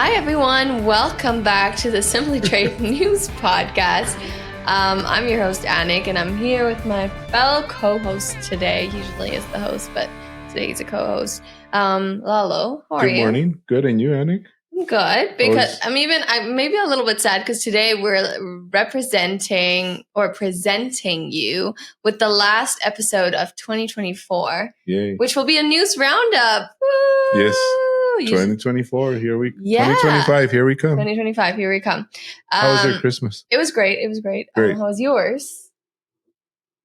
Hi, everyone. Welcome back to the SimplyTrade News Podcast. I'm your host, Anik, and I'm here with my fellow co-host today. Usually is the host, but today he's a co-host. Lalo, how are you? Good morning. Good, and you, Anik? I'm good. Because I'm maybe a little bit sad because today we're presenting you with the last episode of 2024, Yay. which will be a news roundup. Woo! Yes. 2024, 2025, here we come. 2025, here we come. How was your Christmas? It was great. Great. How was yours?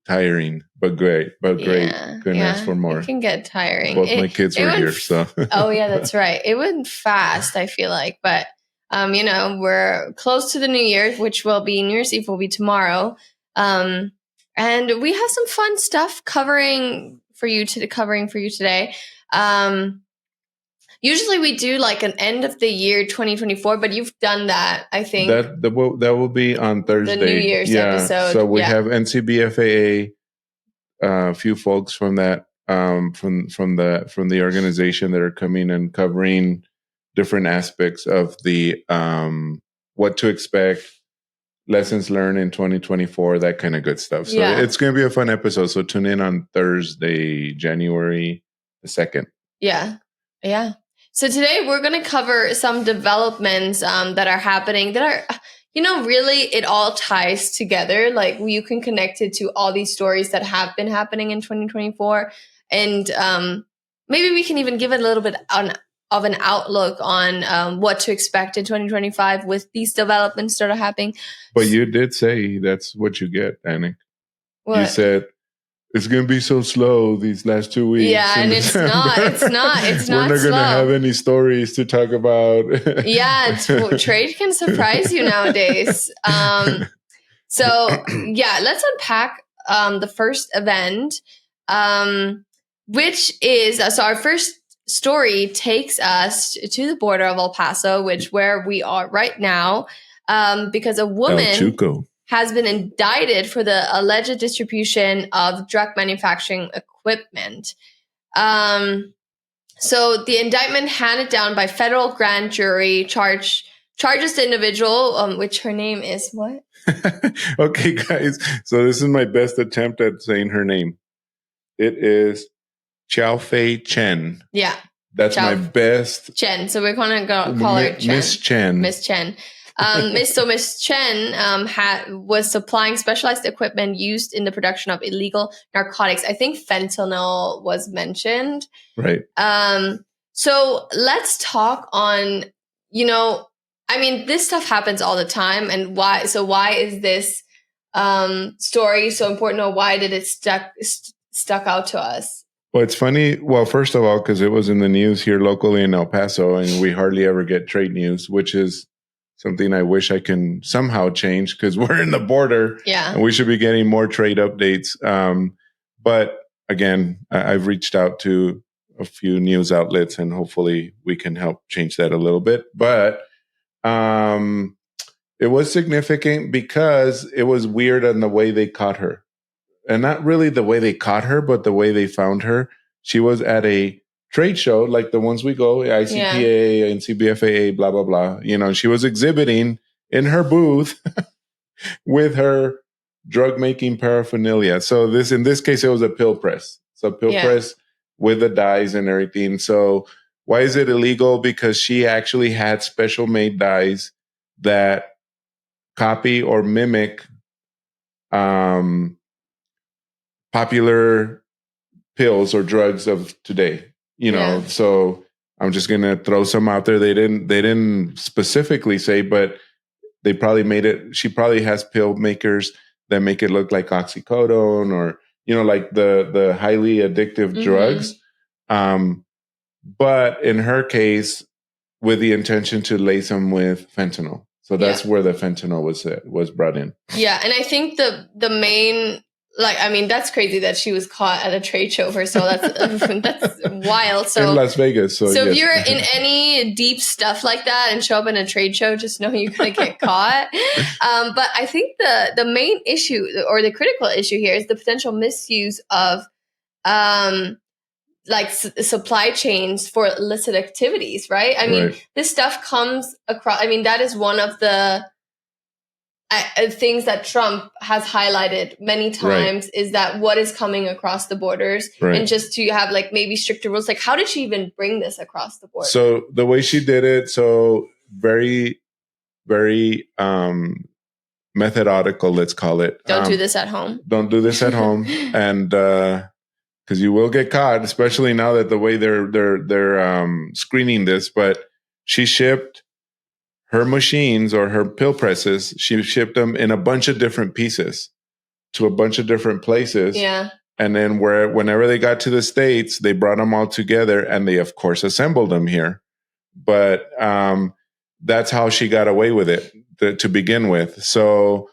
Tiring, but great. Couldn't ask for more. It can get tiring. Both my kids were here, so. Oh, yeah, that's right. It went fast, I feel like. But, we're close to the New Year, which will be New Year's Eve will be tomorrow. And we have some fun stuff covering for you today. Usually we do like an end of the year 2024, but you've done that, I think. That will be on Thursday. The New Year's episode. So we have NCBFAA, a few folks from that from the organization that are coming and covering different aspects of the what to expect, lessons learned in 2024, that kind of good stuff. So it's going to be a fun episode. So tune in on Thursday, January the 2nd. Yeah. So today we're going to cover some developments that are happening that are, really it all ties together. Like you can connect it to all these stories that have been happening in 2024. And maybe we can even give it a little bit of an outlook on what to expect in 2025 with these developments that are happening. But you did say that's what you get, Anik. What? You said it's going to be so slow these last 2 weeks. Yeah, and it's not. It's not We're not going to have any stories to talk about. Trade can surprise you nowadays. Let's unpack the first event, which is our first story takes us to the border of El Paso, where we are right now, because a woman has been indicted for the alleged distribution of drug manufacturing equipment. So the indictment handed down by federal grand jury charges the individual, which her name is what? Okay, guys. So this is my best attempt at saying her name. It is Chow Fei Chen. Yeah. That's my best. Chen. So we're going to call her Chen. Miss Chen. Miss Chen. Miss Chen was supplying specialized equipment used in the production of illegal narcotics. I think fentanyl was mentioned. Right. So let's talk on, this stuff happens all the time. And why is this story so important, or why did it stuck out to us? Well, it's funny. Well, first of all, because it was in the news here locally in El Paso, and we hardly ever get trade news, which is something I wish I can somehow change because we're in the border and we should be getting more trade updates. But again, I've reached out to a few news outlets and hopefully we can help change that a little bit. But it was significant because it was weird on the way they caught her. And not really the way they caught her, but the way they found her. She was at a trade show like the ones we go, ICPA, NCBFAA, blah, blah, blah. She was exhibiting in her booth with her drug making paraphernalia. So in this case, it was a pill press. So press with the dyes and everything. So why is it illegal? Because she actually had special made dyes that copy or mimic popular pills or drugs of today. So I'm just going to throw some out there. They didn't specifically say, but they probably made it. She probably has pill makers that make it look like oxycodone or, like the highly addictive drugs. But in her case, with the intention to lace them with fentanyl. So that's where the fentanyl was brought in. Yeah. And I think the main, that's crazy that she was caught at a trade show for so that's wild. So in Las Vegas. So if you're in any deep stuff like that and show up in a trade show, just know you're going to get caught. But I think the main issue or the critical issue here is the potential misuse of like supply chains for illicit activities, right? I mean, this stuff comes across. I mean, that is one of the things that Trump has highlighted many times is that what is coming across the borders, and just to have like maybe stricter rules. Like, how did she even bring this across the border? So the way she did it, so very, very methodical, let's call it. Don't do this at home. Don't do this at home, and because you will get caught, especially now that the way they're screening this. But she shipped her machines or her pill presses. She shipped them in a bunch of different pieces to a bunch of different places. Yeah. And then whenever they got to the States, they brought them all together, and they of course assembled them here. But that's how she got away with it to begin with. So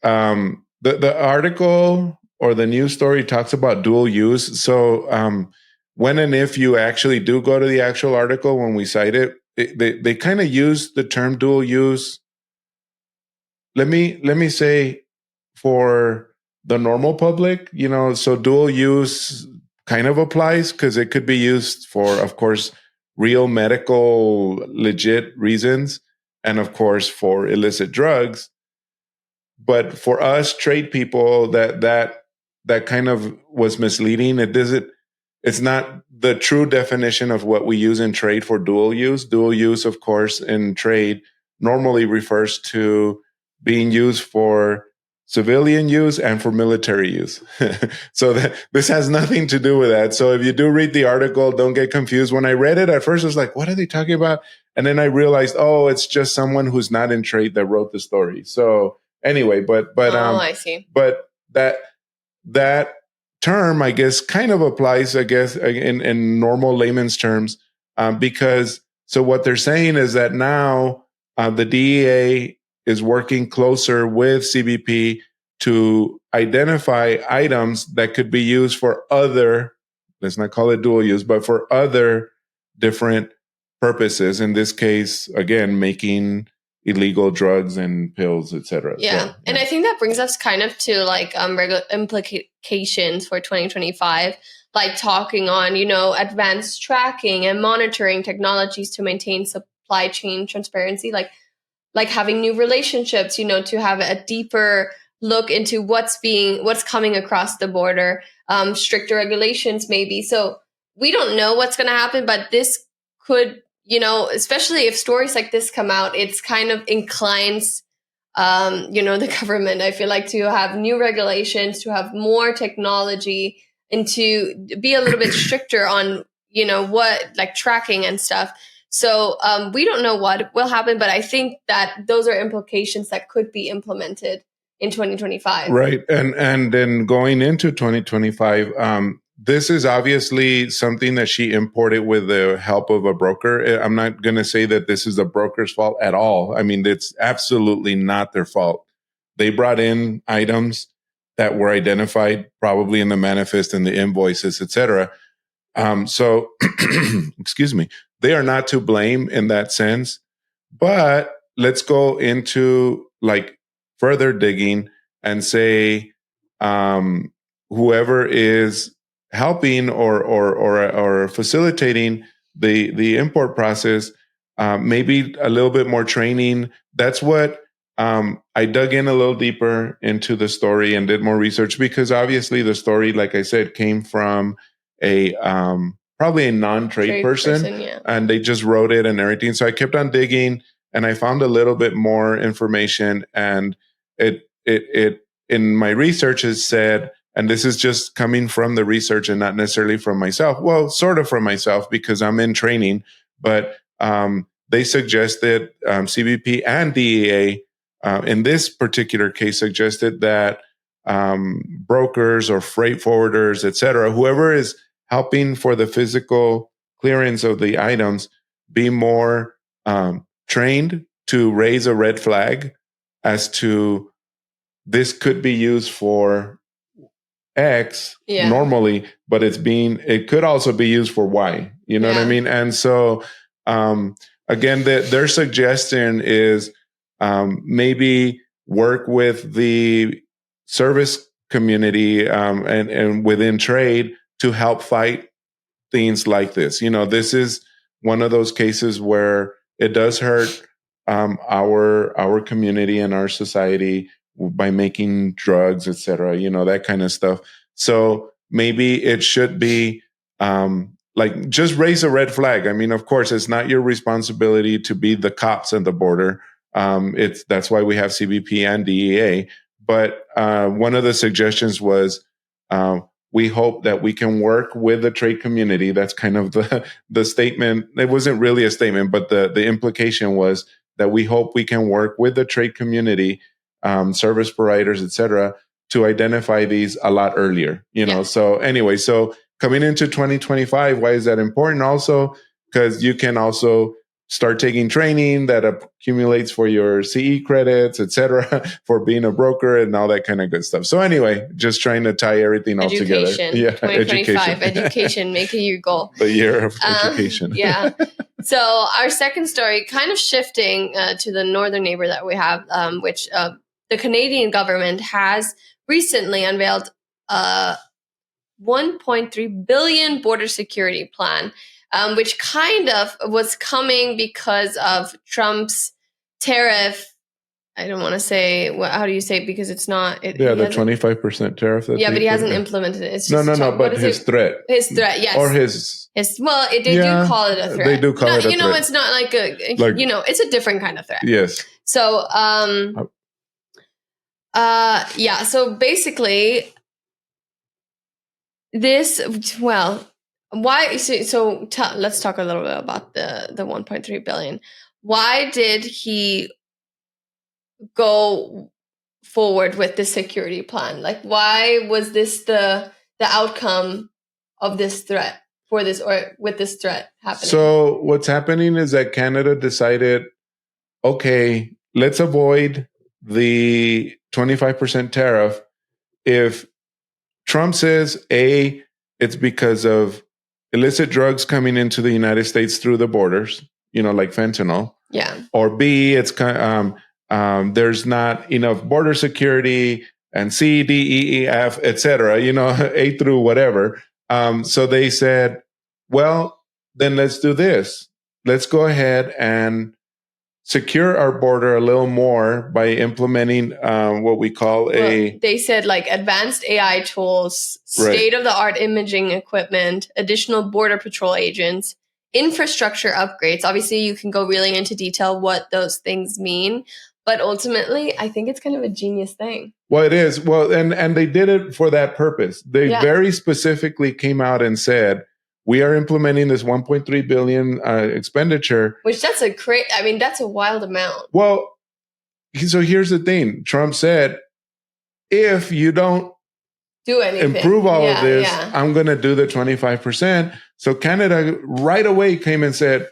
the article or the news story talks about dual use. So when and if you actually do go to the actual article, when we cite it, they kind of use the term dual use. Let me say, for the normal public, so dual use kind of applies because it could be used for, of course, real medical legit reasons, and of course for illicit drugs. But for us trade people, that kind of was misleading. It's not the true definition of what we use in trade for dual use. Dual use, of course, in trade normally refers to being used for civilian use and for military use. So this has nothing to do with that. So if you do read the article, don't get confused. When I read it at first, I was like, what are they talking about? And then I realized, oh, it's just someone who's not in trade that wrote the story. So anyway, but I see. But that term, I guess, kind of applies, I guess, in normal layman's terms, because so what they're saying is that now the DEA is working closer with CBP to identify items that could be used for other, let's not call it dual use, but for other different purposes. In this case, again, making illegal drugs and pills, etc. Yeah. So, and I think that brings us kind of to like implications for 2025, like talking on, advanced tracking and monitoring technologies to maintain supply chain transparency, like having new relationships, to have a deeper look into what's coming across the border, stricter regulations maybe. So we don't know what's going to happen, but this could, especially if stories like this come out, it's kind of inclines, the government, I feel like, to have new regulations, to have more technology, and to be a little bit stricter on, what, like tracking and stuff. So we don't know what will happen, but I think that those are implications that could be implemented in 2025. Right. And then going into 2025, this is obviously something that she imported with the help of a broker. I'm not going to say that this is the broker's fault at all. I mean, it's absolutely not their fault. They brought in items that were identified probably in the manifest and the invoices, etc. So, excuse me, they are not to blame in that sense. But let's go into like further digging and say, whoever is helping or facilitating the import process, maybe a little bit more training. That's what I dug in a little deeper into the story and did more research, because obviously the story, like I said, came from a probably a non-trade person, yeah. And they just wrote it and everything. So I kept on digging, and I found a little bit more information, and it in my research has said, and this is just coming from the research and not necessarily from myself. Well, sort of from myself because I'm in training, but they suggested CBP and DEA in this particular case suggested that brokers or freight forwarders, et cetera, whoever is helping for the physical clearance of the items, be more trained to raise a red flag as to this could be used for X normally, but it could also be used for Y. You know what I mean? And so, again, their suggestion is maybe work with the service community and within trade to help fight things like this. This is one of those cases where it does hurt our community and our society by making drugs, etc. That kind of stuff. So maybe it should be like just raise a red flag. I mean, of course, it's not your responsibility to be the cops at the border. That's why we have CBP and DEA. But one of the suggestions was we hope that we can work with the trade community. That's kind of the statement. It wasn't really a statement, but the implication was that we hope we can work with the trade community, service providers, etc., to identify these a lot earlier. So anyway, so coming into 2025, why is that important? Also, because you can also start taking training that accumulates for your CE credits, etc., for being a broker and all that kind of good stuff. So anyway, just trying to tie everything all together. Yeah, 2025, education, make it your goal. The year of education. Yeah. So our second story, kind of shifting to the northern neighbor that we have, which the Canadian government has recently unveiled a $1.3 billion border security plan. Which kind of was coming because of Trump's tariff. I don't want to say, how do you say it? Because it's not. The 25% tariff. But he hasn't implemented it. It's just no. But his threat. His threat, yes. Or his. Well, they do call it a threat. They do call it a threat. It's not like it's a different kind of threat. Yes. So, so basically, why? Let's talk a little bit about the 1.3 billion. Why did he go forward with the security plan? Like, why was this the outcome of this threat for this, or with this threat happening? So what's happening is that Canada decided, okay, let's avoid the 25% tariff. If Trump says it's because of illicit drugs coming into the United States through the borders, like fentanyl. Yeah. Or B, it's there's not enough border security, and C, D, E, E, F, etc. A through whatever. So they said, well, then let's do this. Let's go ahead and secure our border a little more by implementing what we call they said like advanced AI tools, state-of-the-art imaging equipment, additional border patrol agents, infrastructure upgrades. Obviously, you can go really into detail what those things mean, but ultimately, I think it's kind of a genius thing. Well, it is. Well, and they did it for that purpose. They very specifically came out and said, we are implementing this 1.3 billion expenditure. Which that's a wild amount. Well, so here's the thing. Trump said, if you don't do anything, improve all of this, I'm going to do the 25%. So Canada right away came and said,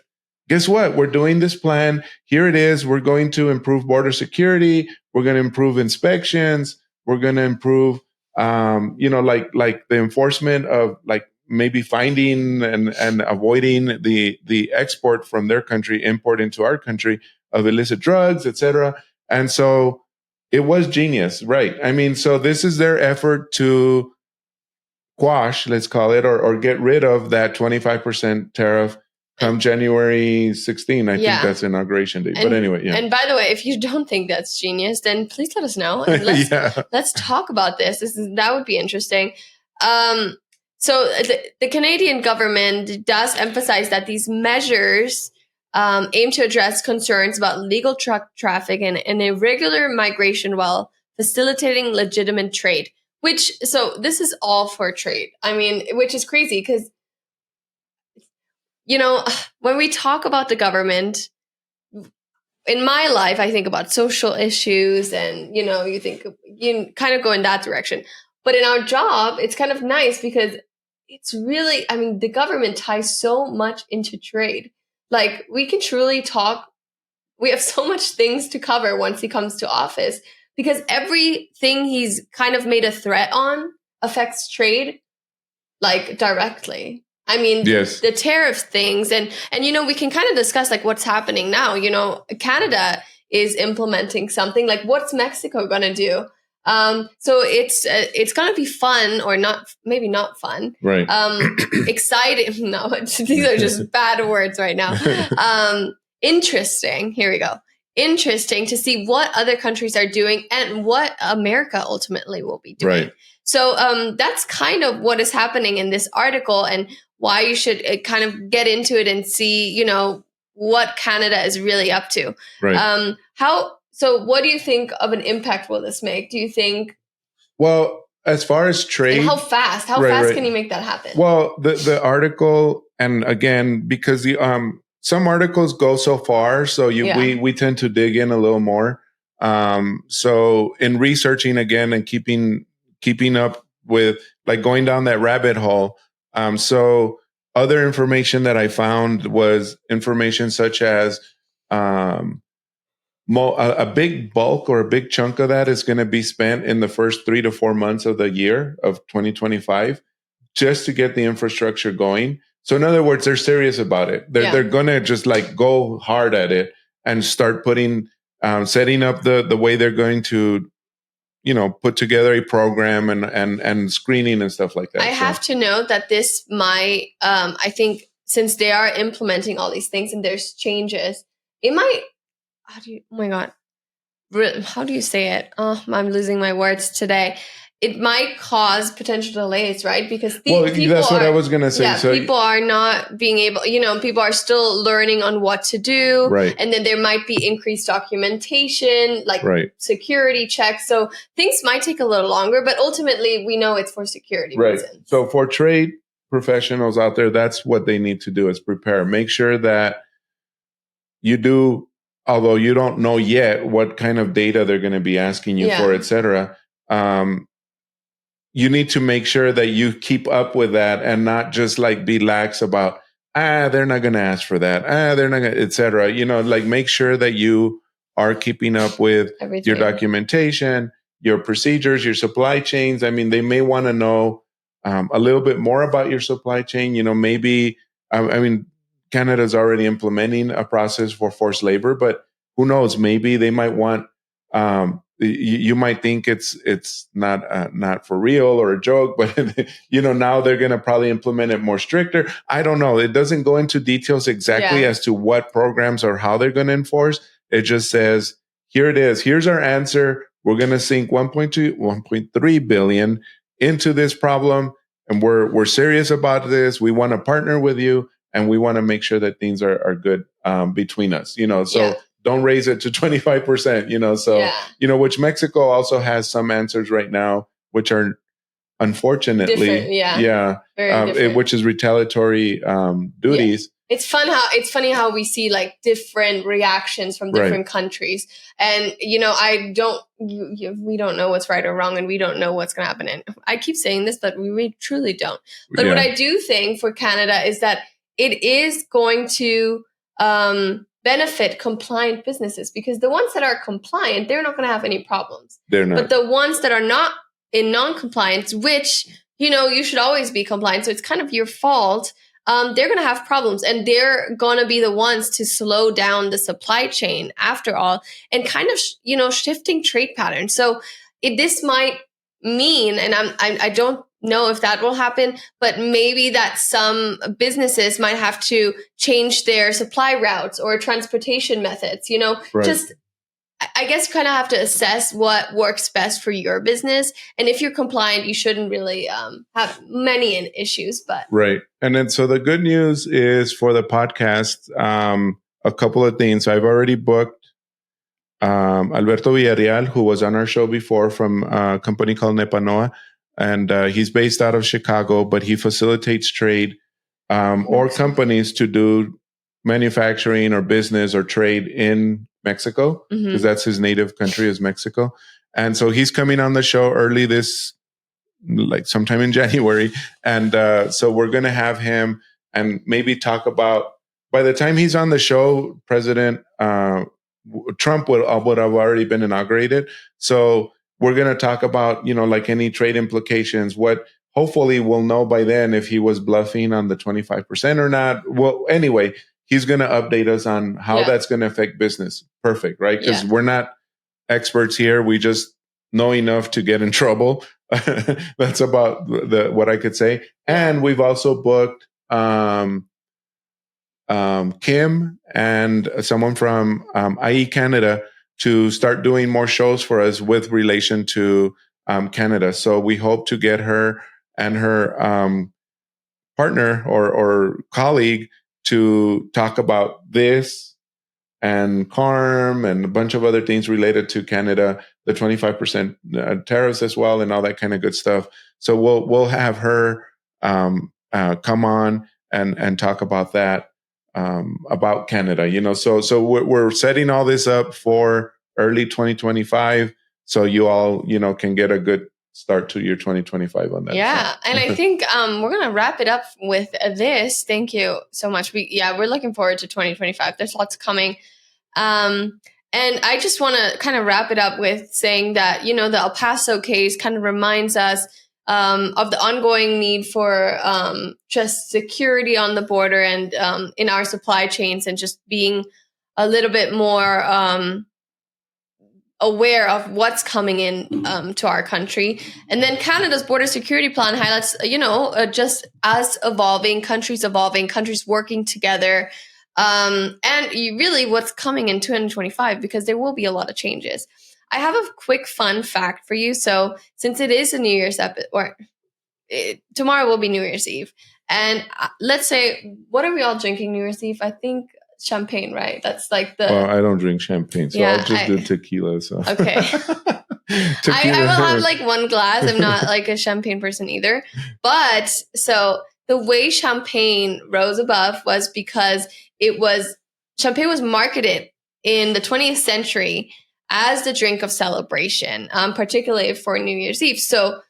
guess what? We're doing this plan. Here it is. We're going to improve border security. We're going to improve inspections. We're going to improve, like the enforcement of maybe finding and avoiding the export from their country, import into our country of illicit drugs, etc. And so it was genius, right? I mean, so this is their effort to quash, let's call it, or get rid of that 25% tariff come January 16. I think that's inauguration day. But anyway, yeah. And by the way, if you don't think that's genius, then please let us know. And let's talk about this. That would be interesting. So the Canadian government does emphasize that these measures aim to address concerns about legal truck traffic and irregular migration while facilitating legitimate trade. So this is all for trade. I mean, which is crazy because, when we talk about the government, in my life, I think about social issues and, you kind of go in that direction. But in our job, it's kind of nice because it's really, the government ties so much into trade. Like, we can truly talk. We have so much things to cover once he comes to office because everything he's kind of made a threat on affects trade, directly. Yes. The tariff things and we can kind of discuss what's happening now. Canada is implementing something. What's Mexico going to do? So it's gonna be fun, or not, maybe not fun. Right. Exciting. No, these are just bad words right now. Interesting. Here we go. Interesting to see what other countries are doing and what America ultimately will be doing. Right. So that's kind of what is happening in this article, and why you should kind of get into it and see, what Canada is really up to. Right. So what do you think of an impact will this make? Do you think? Well, as far as trade, and how fast can you make that happen? Well, the article, and again, because the some articles go so far, so we tend to dig in a little more. So in researching again and keeping up with, like, going down that rabbit hole. So other information that I found was information such as a big bulk or a big chunk of that is going to be spent in the first 3 to 4 months of the year of 2025, just to get the infrastructure going. So in other words, they're serious about it. They're going to just like go hard at it and start setting up the way they're going to, put together a program and screening and stuff like that. I have to note that this might, I think, since they are implementing all these things and there's changes, it might, oh my God, how do you say it? Oh, I'm losing my words today. It might cause potential delays, right? Because that's what I was going to say. Yeah, so people are not being able, people are still learning on what to do. Right. And then there might be increased documentation, like security checks. So things might take a little longer, but ultimately we know it's for security reasons. So for trade professionals out there, that's what they need to do, is prepare. Make sure that you do, although you don't know yet what kind of data they're going to be asking you for, et cetera. You need to make sure that you keep up with that and not just like be lax about, they're not going to ask for that. They're not going to, et cetera. Like, make sure that you are keeping up with everything. Your documentation, your procedures, your supply chains. I mean, they may want to know a little bit more about your supply chain. Maybe, Canada's already implementing a process for forced labor, but who knows? Maybe they might want, you might think it's not for real or a joke, but now they're going to probably implement it more stricter. I don't know. It doesn't go into details exactly as to what programs or how they're going to enforce. It just says, here it is. Here's our answer. We're going to sink 1.3 billion into this problem, and we're serious about this. We want to partner with you, and we want to make sure that things are good between us. So. Don't raise it to 25%, which Mexico also has some answers right now, which are unfortunately, which is retaliatory duties. Yeah. It's funny how we see like different reactions from different countries, and we don't know what's right or wrong, and we don't know what's going to happen. And I keep saying this, but we really, truly don't. But what I do think for Canada is that it is going to benefit compliant businesses, because the ones that are compliant, they're not going to have any problems. They're not. But the ones that are not in non-compliance, which, you should always be compliant, so it's kind of your fault, they're going to have problems, and they're going to be the ones to slow down the supply chain after all, and kind of, shifting trade patterns. So this might mean, and I don't know if that will happen, but maybe that some businesses might have to change their supply routes or transportation methods, just, I guess, kind of have to assess what works best for your business. And if you're compliant, you shouldn't really have many issues, but. Right. And then, so the good news is for the podcast, a couple of things. I've already booked Alberto Villarreal, who was on our show before, from a company called Nepanoa. And he's based out of Chicago, but he facilitates trade or companies to do manufacturing or business or trade in Mexico, because that's his native country, is Mexico. And so he's coming on the show early like sometime in January. And so we're going to have him and maybe talk about, by the time he's on the show, President Trump would have already been inaugurated. So we're going to talk about, like any trade implications, what hopefully we'll know by then if he was bluffing on the 25% or not. Well, anyway, he's going to update us on how that's going to affect business. Perfect, right? Because we're not experts here. We just know enough to get in trouble. That's about what I could say. And we've also booked Kim and someone from IE Canada to start doing more shows for us with relation to Canada. So we hope to get her and her partner or colleague to talk about this and CARM and a bunch of other things related to Canada, the 25% tariffs as well, and all that kind of good stuff. So we'll have her come on and talk about that, about Canada. So we're setting all this up for early 2025, so you all can get a good start to your 2025 on that. Yeah, and I think we're gonna wrap it up with this. Thank you so much. We're looking forward to 2025. There's lots coming. And I just want to kind of wrap it up with saying that, the El Paso case kind of reminds us of the ongoing need for just security on the border and in our supply chains, and just being a little bit more aware of what's coming in to our country. And then Canada's border security plan highlights, just us evolving, countries working together. And really what's coming in 2025, because there will be a lot of changes. I have a quick fun fact for you. So since it is a New Year's tomorrow will be New Year's Eve. And let's say, what are we all drinking New Year's Eve? I think champagne, right? That's like Well, I don't drink champagne, so I'll just do tequila. So okay. I will have like one glass. I'm not like a champagne person either. But so the way champagne rose above was because champagne was marketed in the 20th century as the drink of celebration, particularly for New Year's Eve. So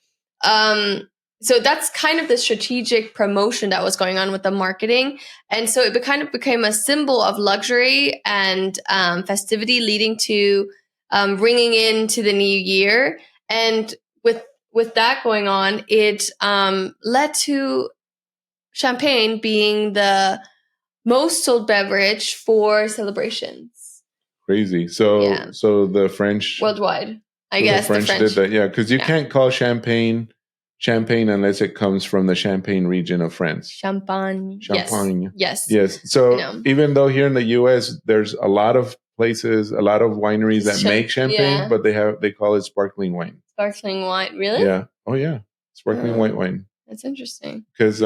that's kind of the strategic promotion that was going on with the marketing. And so it kind of became a symbol of luxury and festivity, leading to ringing into the new year. And with that going on, it led to champagne being the most sold beverage for celebrations. Crazy. So the French worldwide, I guess the French did that. Yeah, because you can't call champagne unless it comes from the Champagne region of France. Champagne. Yes. So even though here in the U.S. there's a lot of places, a lot of wineries that make champagne, but they call it sparkling wine. Sparkling wine, really? Yeah. Oh yeah, sparkling white wine. That's interesting. Because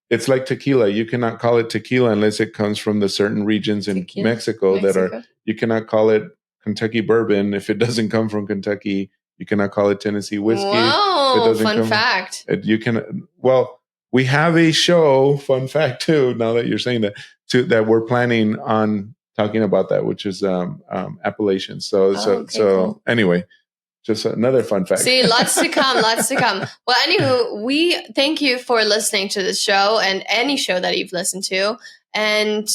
it's like tequila. You cannot call it tequila unless it comes from the certain regions in Mexico that are. You cannot call it Kentucky bourbon if it doesn't come from Kentucky. You cannot call it Tennessee whiskey. Whoa, fun fact. We have a show, fun fact too, now that you're saying that, that we're planning on talking about that, which is Appalachian. So anyway, just another fun fact. See, lots to come. Well, anywho, we thank you for listening to this show and any show that you've listened to. And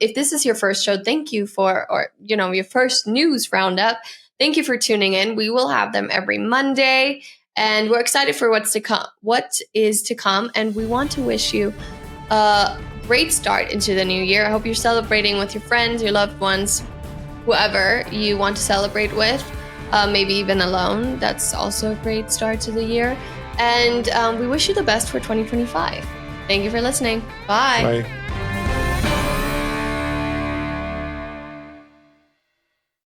if this is your first show, thank you your first news roundup. Thank you for tuning in. We will have them every Monday, and we're excited for what is to come. And we want to wish you a great start into the new year. I hope you're celebrating with your friends, your loved ones, whoever you want to celebrate with, maybe even alone. That's also a great start to the year. And we wish you the best for 2025. Thank you for listening. Bye. Bye.